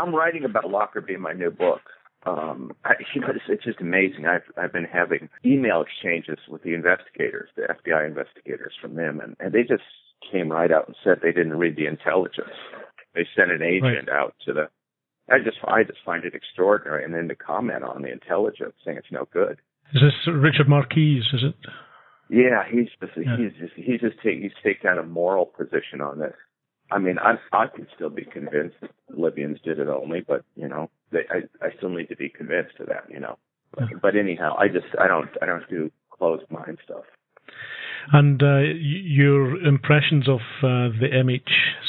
I'm writing about Lockerbie in my new book. It's just amazing. I've been having email exchanges with the investigators, the FBI investigators from them, and they just came right out and said they didn't read the intelligence. They sent an agent out to the. I just find it extraordinary, and then to comment on the intelligence, saying it's no good. Is this Richard Marquis? Is it? Yeah, he's taken a moral position on this. I mean, I could still be convinced that the Libyans did it only, but I still need to be convinced of that, But anyhow, I don't do closed mind stuff. And your impressions of the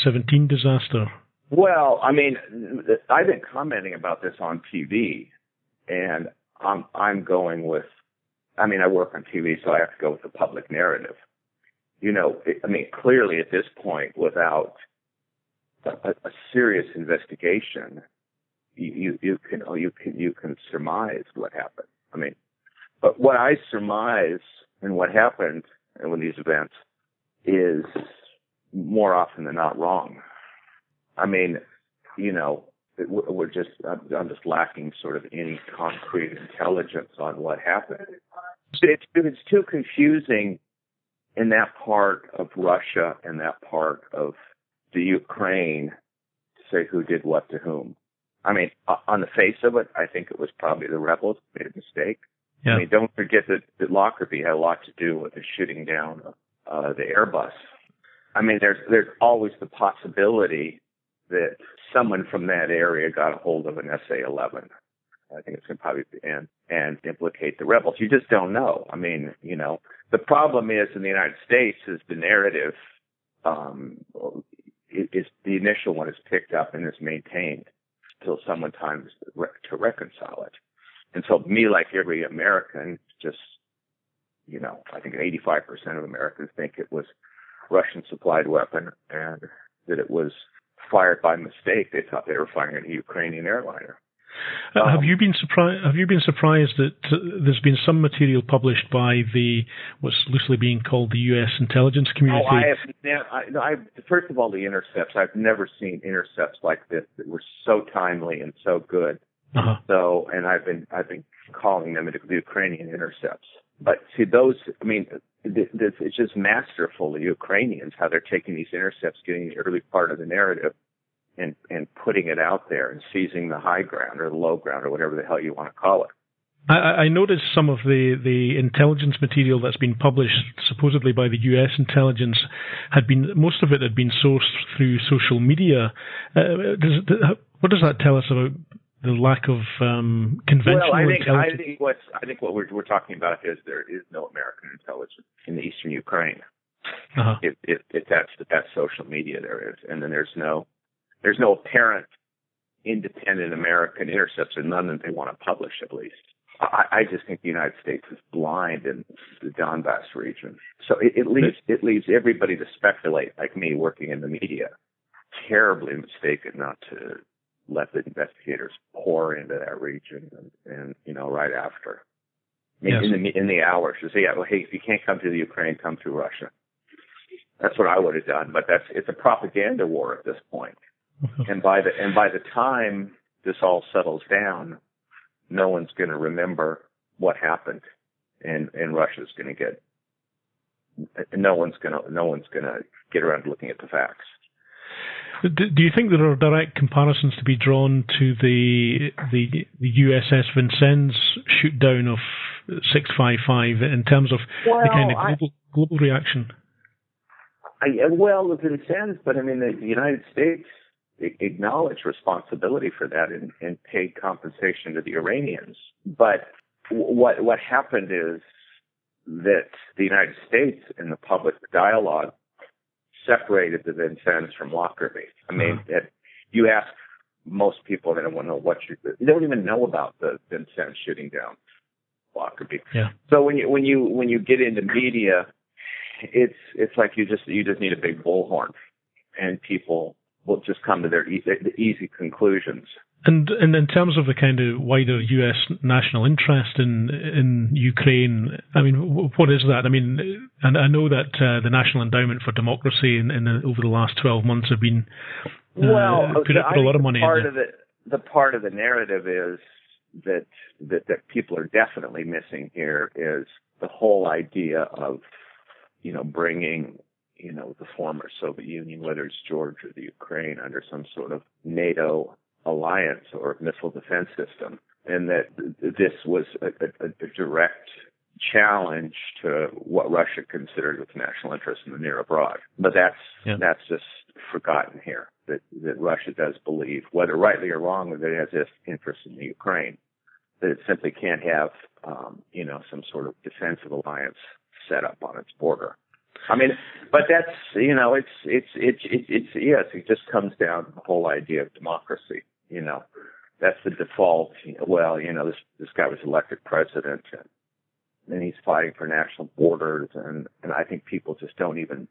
MH17 disaster? Well, I mean, I've been commenting about this on TV, and I'm going with. I mean, I work on TV, so I have to go with the public narrative. Clearly at this point, without a serious investigation, you can surmise what happened. I mean, but what I surmise and what happened in these events is more often than not wrong. I mean, I'm just lacking sort of any concrete intelligence on what happened. It's too confusing in that part of Russia and that part of the Ukraine to say who did what to whom. I mean, on the face of it, I think it was probably the rebels who made a mistake. Yeah. I mean, don't forget that Lockerbie had a lot to do with the shooting down of the Airbus. I mean, there's always the possibility that someone from that area got a hold of an SA-11. I think it's going to probably and implicate the rebels. You just don't know. I mean, the problem is in the United States is the narrative is the initial one is picked up and is maintained until someone times to reconcile it. And so me, like every American, just, I think 85% of Americans think it was Russian supplied weapon and that it was fired by mistake. They thought they were firing at a Ukrainian airliner. Have you been surprised that there's been some material published by what's loosely being called the U.S. intelligence community? First of all, the intercepts. I've never seen intercepts like this that were so timely and so good. Uh-huh. So, and I've been calling them the Ukrainian intercepts. But see, those. I mean, it's just masterful. The Ukrainians, how they're taking these intercepts, getting the early part of the narrative, and putting it out there and seizing the high ground or the low ground or whatever the hell you want to call it. I noticed some of the intelligence material that's been published supposedly by the U.S. intelligence most of it had been sourced through social media. What does that tell us about the lack of conventional intelligence? I think what we're talking about is there is no American intelligence in the eastern Ukraine. Uh-huh. That's social media there is, and then there's no apparent independent American intercepts, or none that they want to publish, at least. I just think the United States is blind in the Donbass region. So it leaves everybody to speculate, like me working in the media, terribly mistaken not to let the investigators pour into that region and right after. I mean, yes. in the hours to say, hey, if you can't come to the Ukraine, come to Russia. That's what I would have done. But it's a propaganda war at this point. And by the time this all settles down, no one's going to remember what happened, and Russia's going to get. No one's going to get around to looking at the facts. Do you think there are direct comparisons to be drawn to the USS Vincennes shoot down of 655 in terms of the kind of global reaction? The Vincennes, but I mean the United States acknowledged responsibility for that and paid compensation to the Iranians. But what happened is that the United States in the public dialogue separated the Vincennes from Lockerbie. I mean, you ask most people, they don't want to know they don't even know about the Vincennes shooting down Lockerbie. Yeah. So when you get into media, it's like you just need a big bullhorn, and people will just come to the easy conclusions. And in terms of the kind of wider U.S. national interest in Ukraine, I mean, what is that? I mean, and I know that the National Endowment for Democracy over the last 12 months have been put a lot of money part into of it. the part of the narrative is that people are definitely missing here is the whole idea of, bringing, the former Soviet Union, whether it's Georgia or the Ukraine, under some sort of NATO alliance or missile defense system, and that this was a direct challenge to what Russia considered its national interest in the near abroad. But that's just forgotten here, that Russia does believe, whether rightly or wrongly, that it has this interest in the Ukraine, that it simply can't have, some sort of defensive alliance set up on its border. I mean, but that's, it just comes down to the whole idea of democracy. That's the default. Well, this guy was elected president, and he's fighting for national borders, and I think people just don't even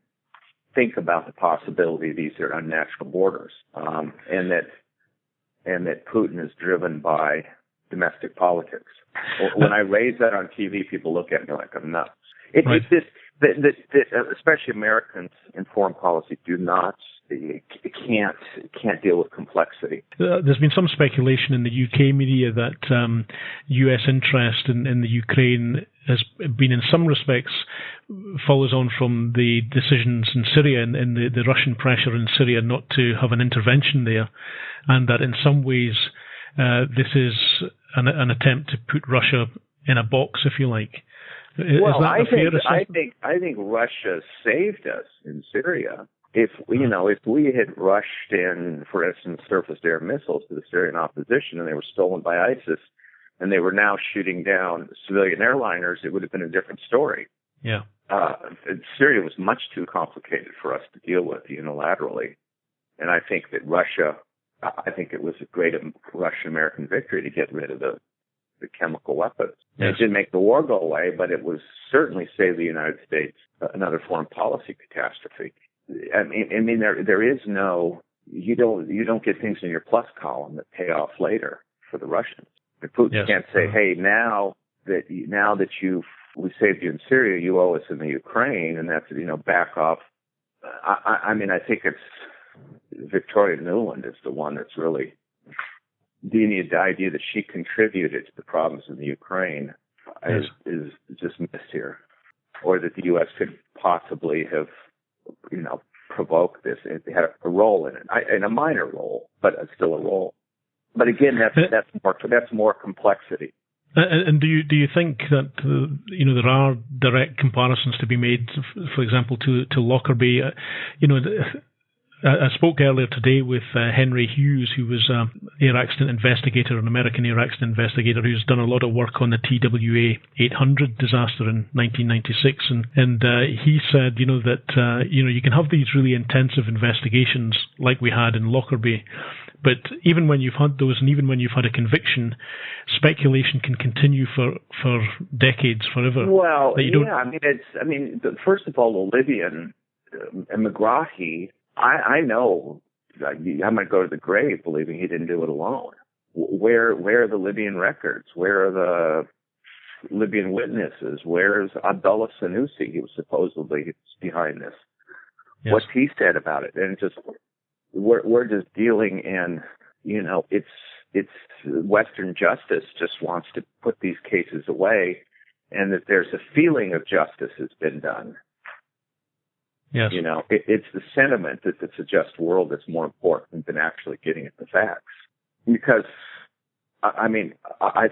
think about the possibility these are unnatural borders, and that Putin is driven by domestic politics. When I raise that on TV, people look at me like I'm nuts. It's this, especially Americans in foreign policy can't deal with complexity. There's been some speculation in the UK media that US interest in the Ukraine has been, in some respects, follows on from the decisions in Syria and the Russian pressure in Syria not to have an intervention there, and that in some ways this is an attempt to put Russia in a box, if you like. I think Russia saved us in Syria. If we had rushed in, for instance, surface-to-air missiles to the Syrian opposition, and they were stolen by ISIS, and they were now shooting down civilian airliners, it would have been a different story. Yeah. Syria was much too complicated for us to deal with unilaterally, and I think that it was a great Russian-American victory to get rid of the chemical weapons. Yes. It didn't make the war go away, but it was certainly saved the United States another foreign policy catastrophe. I mean, there is no, you don't get things in your plus column that pay off later for the Russians. The Putin can't say, hey, now that we saved you in Syria, you owe us in the Ukraine, and that's, back off. I mean, I think it's Victoria Nuland is the one that's really, the idea that she contributed to the problems in the Ukraine is just missed here, or that the U.S. could possibly have, provoked this. It had a role in it, and a minor role, but still a role. But again, that's more complexity. And do you think that there are direct comparisons to be made, for example, to Lockerbie? I spoke earlier today with Henry Hughes, who was an air accident investigator, an American air accident investigator, who's done a lot of work on the TWA 800 disaster in 1996, and he said, that you can have these really intensive investigations like we had in Lockerbie, but even when you've had those, and even when you've had a conviction, speculation can continue for decades, forever. Well, first of all, the Libyan and McGrahy. I know I might go to the grave believing he didn't do it alone. Where are the Libyan records? Where are the Libyan witnesses? Where's Abdullah Sanusi? He was supposedly behind this. Yes. What's he said about it? And just we're just dealing in, it's Western justice just wants to put these cases away, and that there's a feeling of justice has been done. Yes. It's the sentiment that it's a just world that's more important than actually getting at the facts. Because, I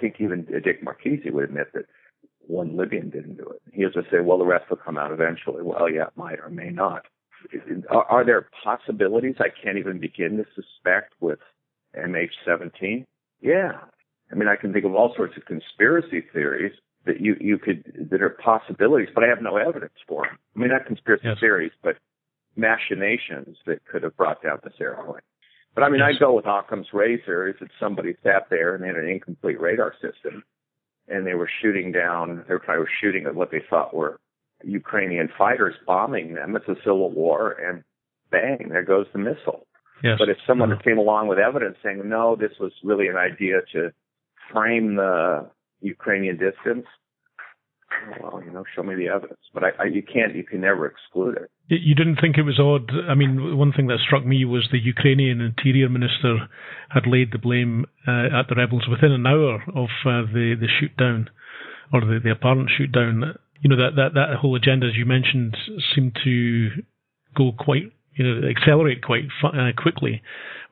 think even Dick Marchese would admit that one Libyan didn't do it. He'll just say, well, the rest will come out eventually. Well, yeah, it might or may not. Are there possibilities I can't even begin to suspect with MH17? Yeah. I can think of all sorts of conspiracy theories that that are possibilities, but I have no evidence for them. Not conspiracy theories, but machinations that could have brought down this airplane. But I go with Occam's razor. If it's somebody sat there and they had an incomplete radar system, and they were shooting at what they thought were Ukrainian fighters bombing them. It's a civil war, and bang, there goes the missile. Yes. But if someone came along with evidence saying, no, this was really an idea to frame the Ukrainian distance, Well, show me the evidence. But you can never exclude it. You didn't think it was odd? I mean, one thing that struck me was the Ukrainian Interior Minister had laid the blame at the rebels within an hour of the shoot down, or the apparent shoot down. That whole agenda, as you mentioned, seemed to go quite, accelerate quite quickly.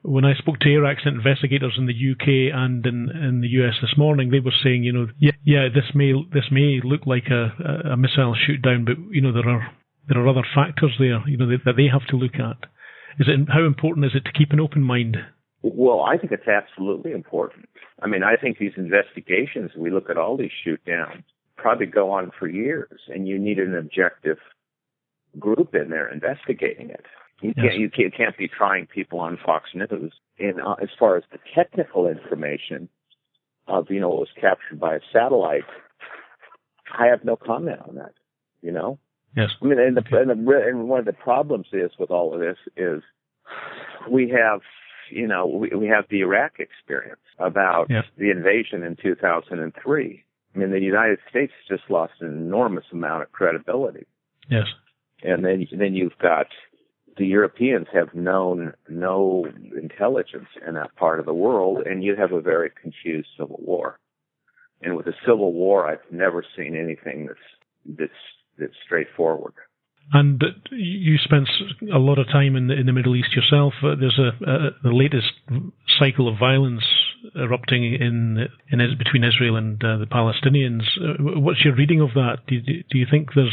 When I spoke to air accident investigators in the UK and in the US this morning, they were saying, this may look like a missile shoot down, but there are other factors there, that they have to look at. How important is it to keep an open mind? Well, I think it's absolutely important. I mean, I think these investigations, we look at all these shoot downs, probably go on for years, and you need an objective group in there investigating it. You can't be trying people on Fox News. And as far as the technical information of what was captured by a satellite, I have no comment on that. Yes. I mean, and one of the problems is with all of this is we have the Iraq experience about the invasion in 2003. I mean, the United States just lost an enormous amount of credibility. Yes. And then you've got the Europeans have known no intelligence in that part of the world, and you have a very confused civil war. And with a civil war, I've never seen anything that's straightforward. And you spent a lot of time in the Middle East yourself. There's the latest cycle of violence erupting in between Israel and the Palestinians. What's your reading of that? Do you think there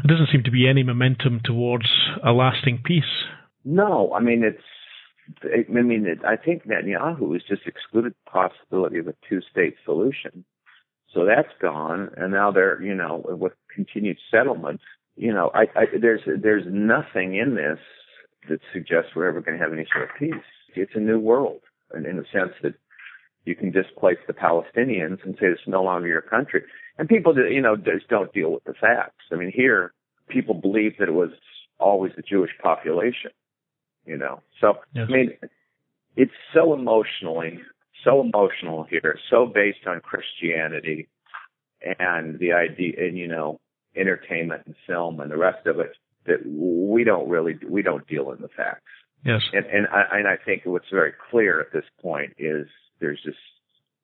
doesn't seem to be any momentum towards a lasting peace? No, I think Netanyahu has just excluded the possibility of a two-state solution. So that's gone, and now they're with continued settlements. There's nothing in this that suggests we're ever going to have any sort of peace. It's a new world, and in the sense that you can displace the Palestinians and say it's no longer your country. And people, just don't deal with the facts. I mean, here, people believe that it was always the Jewish population, So, yes. I mean, it's so emotional here, so based on Christianity and the idea, and, entertainment and film and the rest of it, that we don't deal in the facts. Yes. And I think what's very clear at this point is there's just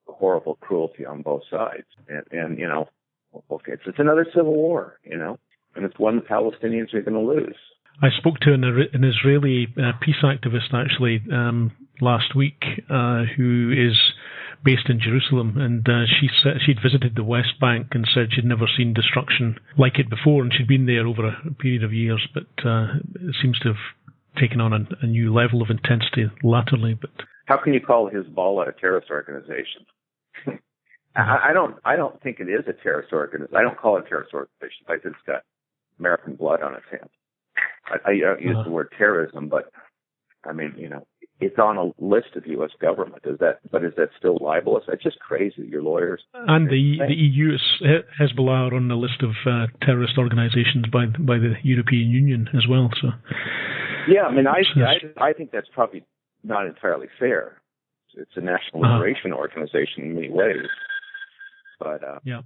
horrible cruelty on both sides. And it's another civil war, and it's one the Palestinians are going to lose. I spoke to an Israeli peace activist actually last week who is based in Jerusalem, and she said she'd visited the West Bank and said she'd never seen destruction like it before, and she'd been there over a period of years, but it seems to have taken on a new level of intensity latterly. But how can you call Hezbollah a terrorist organization? I don't think it is a terrorist organization. I don't call it a terrorist organization. I think it's got American blood on its hands. I don't use the word terrorism, but I mean, it's on a list of U.S. government. Is that still libelous? It's just crazy. Your lawyers. And the EU, Hezbollah are on the list of terrorist organizations by the European Union as well. So. Yeah, I mean, I think that's probably not entirely fair. It's a national liberation organization in many ways. But yeah.